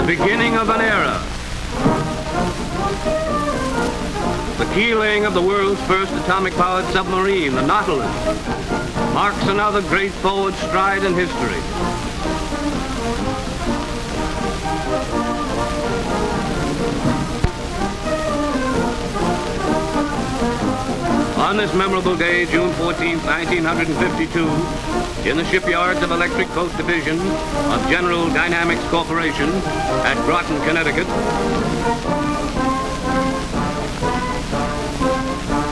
the beginning of an era. The keel-laying of the world's first atomic-powered submarine, the Nautilus, marks another great forward stride in history. On this memorable day, June 14, 1952, in the shipyards of Electric Boat Division of General Dynamics Corporation at Groton, Connecticut,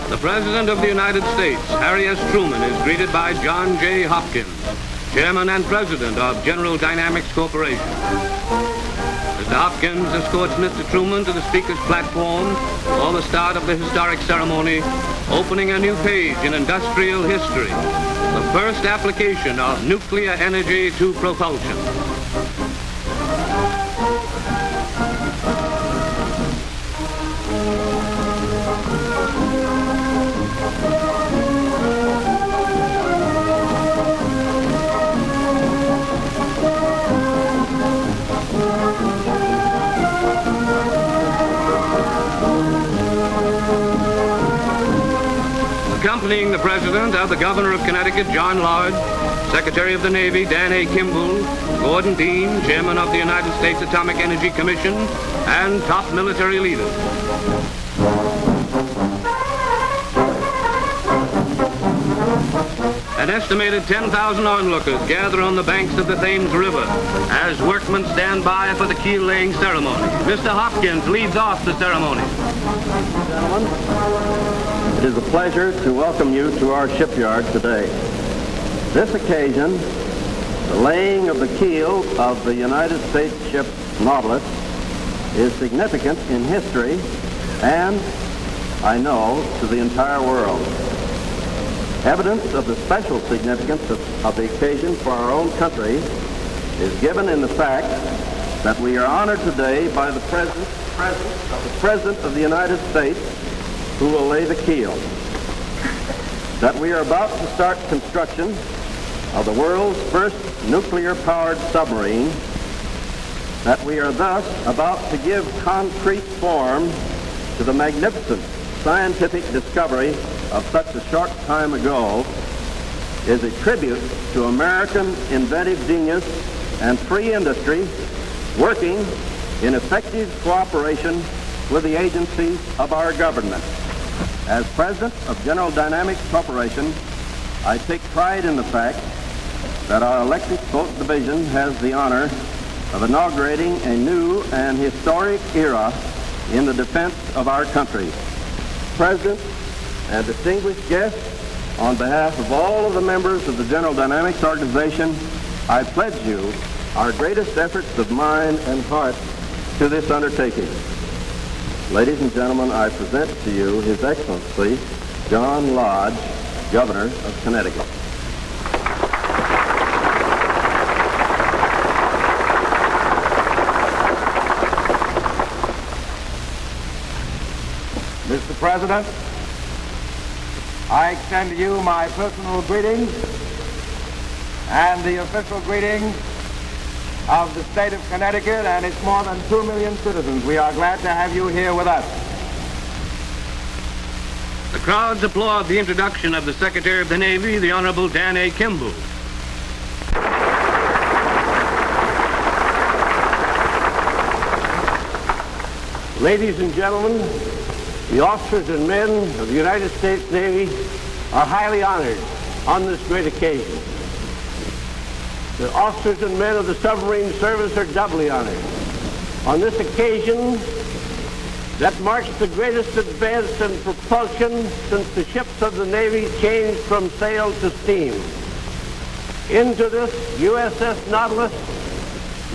the President of the United States, Harry S. Truman, is greeted by John Jay Hopkins, Chairman and President of General Dynamics Corporation. Mr. Hopkins escorts Mr. Truman to the Speaker's platform for the start of the historic ceremony, opening a new page in industrial history, the first application of nuclear energy to propulsion. Accompanying the President are the Governor of Connecticut, John Lodge, Secretary of the Navy, Dan A. Kimball, Gordon Dean, Chairman of the United States Atomic Energy Commission, and top military leaders. An estimated 10,000 onlookers gather on the banks of the Thames River as workmen stand by for the keel-laying ceremony. Mr. Hopkins leads off the ceremony. Gentlemen, it is a pleasure to welcome you to our shipyard today. This occasion, the laying of the keel of the United States ship Nautilus, is significant in history and, I know, to the entire world. Evidence of the special significance of the occasion for our own country is given in the fact that we are honored today by the President of the United States, who will lay the keel, that we are about to start construction of the world's first nuclear-powered submarine, that we are thus about to give concrete form to the magnificent scientific discovery of such a short time ago, is a tribute to American inventive genius and free industry working in effective cooperation with the agencies of our government. As President of General Dynamics Corporation, I take pride in the fact that our Electric Boat Division has the honor of inaugurating a new and historic era in the defense of our country. President and distinguished guests, on behalf of all of the members of the General Dynamics organization, I pledge you our greatest efforts of mind and heart to this undertaking. Ladies and gentlemen, I present to you His Excellency John Lodge, Governor of Connecticut. Mr. President, I extend to you my personal greetings and the official greetings of the state of Connecticut and its more than 2 million citizens. We are glad to have you here with us. The crowds applaud the introduction of the Secretary of the Navy, the Honorable Dan A. Kimball. Ladies and gentlemen, the officers and men of the United States Navy are highly honored on this great occasion. The officers and men of the submarine service are doubly honored. On this occasion that marks the greatest advance in propulsion since the ships of the Navy changed from sail to steam. Into this USS Nautilus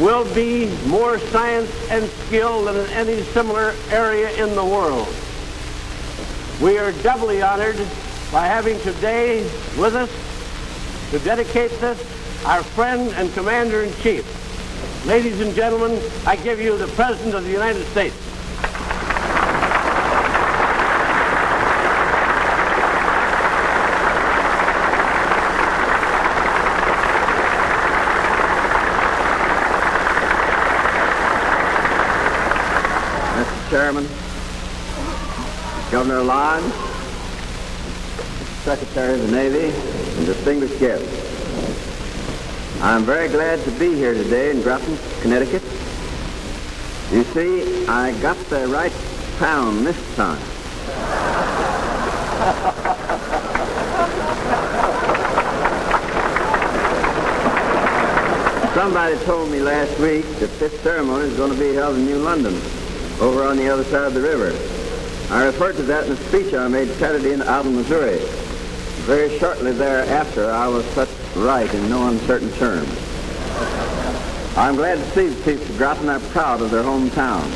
will be more science and skill than in any similar area in the world. We are doubly honored by having today with us to dedicate this, our friend and Commander-in-Chief. Ladies and gentlemen, I give you the President of the United States. Chairman, Governor Lodge, Secretary of the Navy, and distinguished guests. I'm very glad to be here today in Groton, Connecticut. You see, I got the right town this time. Somebody told me last week that this ceremony is going to be held in New London, over on the other side of the river. I referred to that in a speech I made Saturday in Alton, Missouri. Very shortly thereafter, I was set right in no uncertain terms. I'm glad to see the people of Groton are proud of their hometown.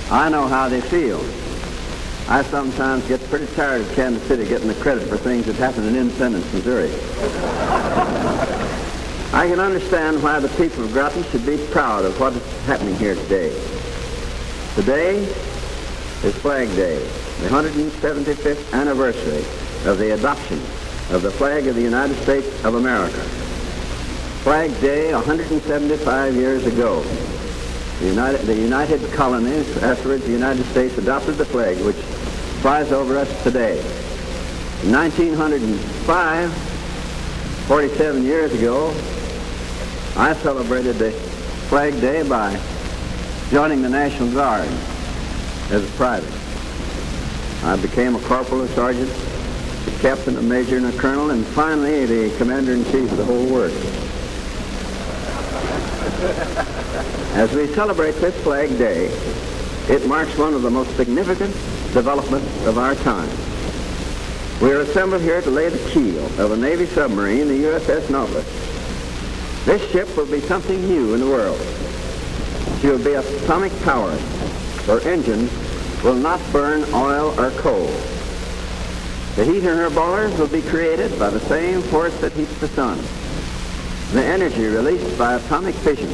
I know how they feel. I sometimes get pretty tired of Kansas City getting the credit for things that happen in Independence, Missouri. I can understand why the people of Groton should be proud of what is happening here today. Today is Flag Day, the 175th anniversary of the adoption of the flag of the United States of America. Flag Day 175 years ago. The United Colonies, afterwards the United States, adopted the flag which flies over us today. In 1905, 47 years ago, I celebrated the Flag Day by joining the National Guard as a private. I became a corporal, a sergeant, a captain, a major, and a colonel, and finally the commander-in-chief of the whole work. As we celebrate this Flag Day, it marks one of the most significant developments of our time. We are assembled here to lay the keel of a Navy submarine, the USS Nautilus. This ship will be something new in the world. She will be atomic powered. Her engines will not burn oil or coal. The heat in her boilers will be created by the same force that heats the sun. The energy released by atomic fission,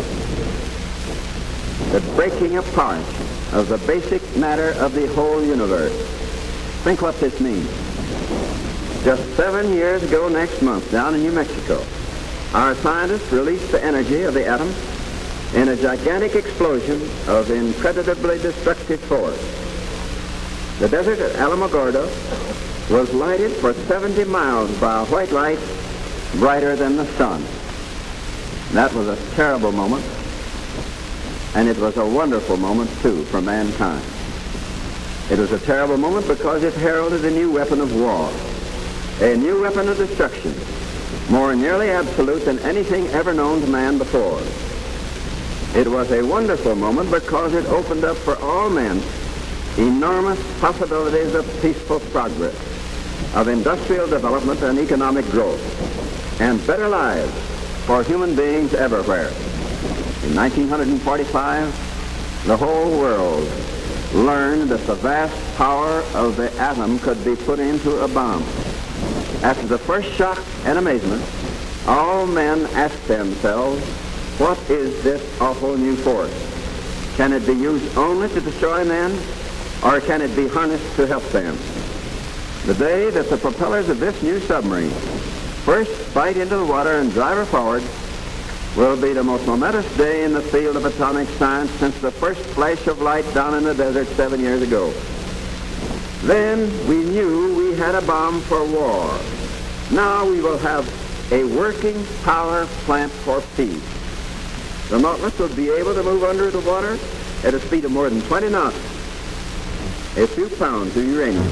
the breaking apart of the basic matter of the whole universe. Think what this means. Just 7 years ago next month, down in New Mexico, our scientists released the energy of the atom in a gigantic explosion of incredibly destructive force. The desert at Alamogordo was lighted for 70 miles by a white light brighter than the sun. That was a terrible moment, and it was a wonderful moment, too, for mankind. It was a terrible moment because it heralded a new weapon of war, a new weapon of destruction, more nearly absolute than anything ever known to man before. It was a wonderful moment because it opened up for all men enormous possibilities of peaceful progress, of industrial development and economic growth, and better lives for human beings everywhere. In 1945, the whole world learned that the vast power of the atom could be put into a bomb. After the first shock and amazement, all men asked themselves, what is this awful new force? Can it be used only to destroy men, or can it be harnessed to help them? The day that the propellers of this new submarine first bite into the water and drive her forward will be the most momentous day in the field of atomic science since the first flash of light down in the desert 7 years ago. Then we knew we had a bomb for war. Now we will have a working power plant for peace. The Nautilus will be able to move under the water at a speed of more than 20 knots. A few pounds of uranium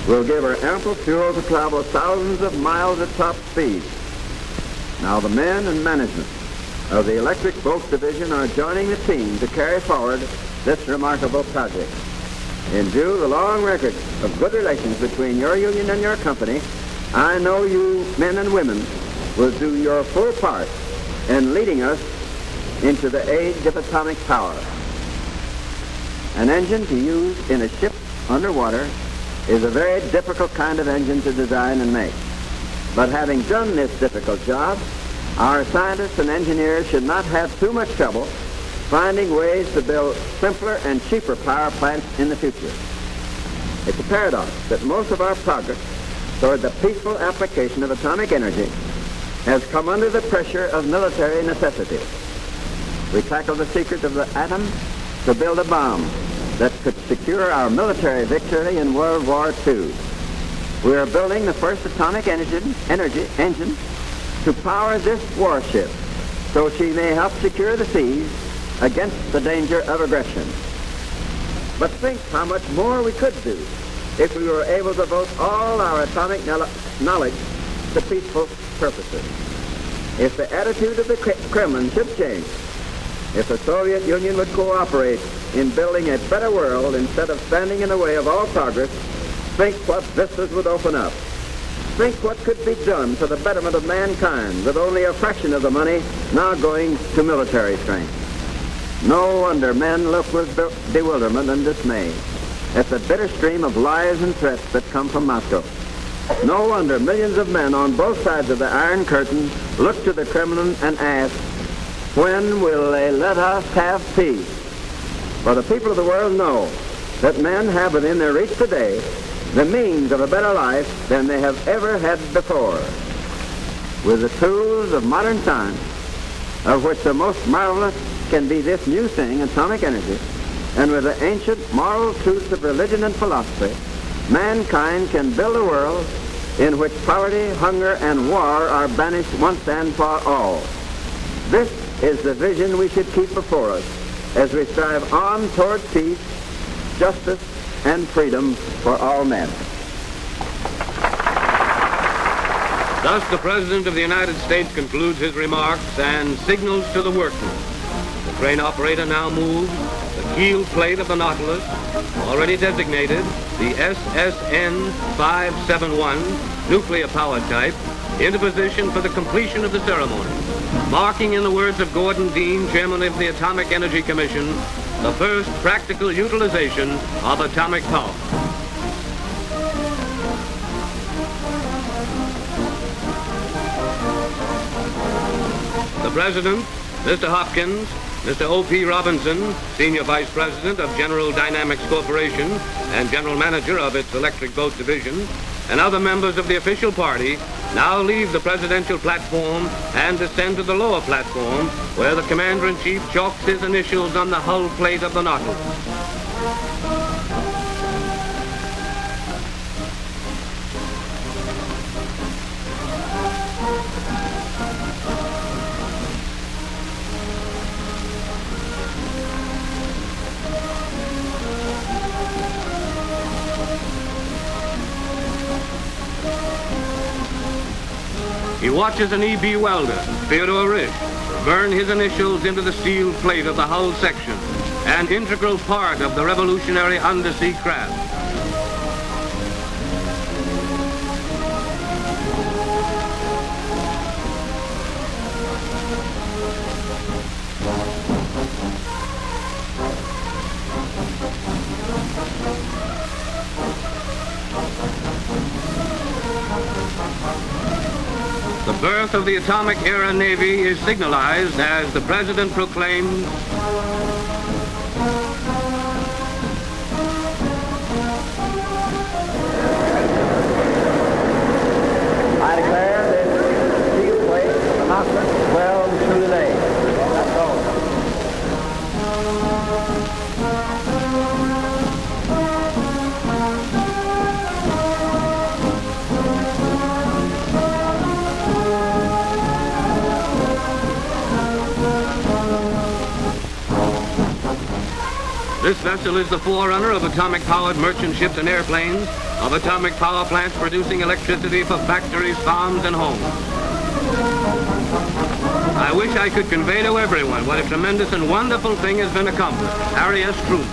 will give her ample fuel to travel thousands of miles at top speed. Now the men and management of the Electric Boat Division are joining the team to carry forward this remarkable project. In view of the long record of good relations between your union and your company, I know you men and women will do your full part in leading us into the age of atomic power. An engine to use in a ship underwater is a very difficult kind of engine to design and make. But having done this difficult job, our scientists and engineers should not have too much trouble finding ways to build simpler and cheaper power plants in the future. It's a paradox that most of our progress toward the peaceful application of atomic energy has come under the pressure of military necessity. We tackle the secret of the atom to build a bomb, that could secure our military victory in World War II. We are building the first atomic engine to power this warship so she may help secure the seas against the danger of aggression. But think how much more we could do if we were able to devote all our atomic knowledge to peaceful purposes. If the attitude of the Kremlin should change, if the Soviet Union would cooperate in building a better world instead of standing in the way of all progress, think what vistas would open up. Think what could be done for the betterment of mankind with only a fraction of the money now going to military strength. No wonder men look with bewilderment and dismay at the bitter stream of lies and threats that come from Moscow. No wonder millions of men on both sides of the Iron Curtain look to the Kremlin and ask, when will they let us have peace? For the people of the world know that men have within their reach today the means of a better life than they have ever had before. With the tools of modern science, of which the most marvelous can be this new thing, atomic energy, and with the ancient moral truths of religion and philosophy, mankind can build a world in which poverty, hunger, and war are banished once and for all. This is the vision we should keep before us as we strive on toward peace, justice, and freedom for all men. Thus, the President of the United States concludes his remarks and signals to the workmen. The crane operator now moves the keel plate of the Nautilus, already designated the SSN 571 nuclear power type, into position for the completion of the ceremony, marking, in the words of Gordon Dean, chairman of the Atomic Energy Commission, the first practical utilization of atomic power. The President, Mr. Hopkins, Mr. O.P. Robinson, Senior Vice President of General Dynamics Corporation and General Manager of its Electric Boat Division, and other members of the official party now leave the presidential platform and descend to the lower platform where the Commander-in-Chief chalks his initials on the hull plate of the Nautilus. He watches an E.B. welder, Theodore Risch, burn his initials into the steel plate of the hull section, an integral part of the revolutionary undersea craft. The birth of the atomic-era Navy is signalized as the President proclaims, I declare this steel plate of the Nautilus well through the day. That's all. this vessel is the forerunner of atomic-powered merchant ships and airplanes, of atomic power plants producing electricity for factories, farms, and homes. I wish I could convey to everyone what a tremendous and wonderful thing has been accomplished. Harry S. Truman.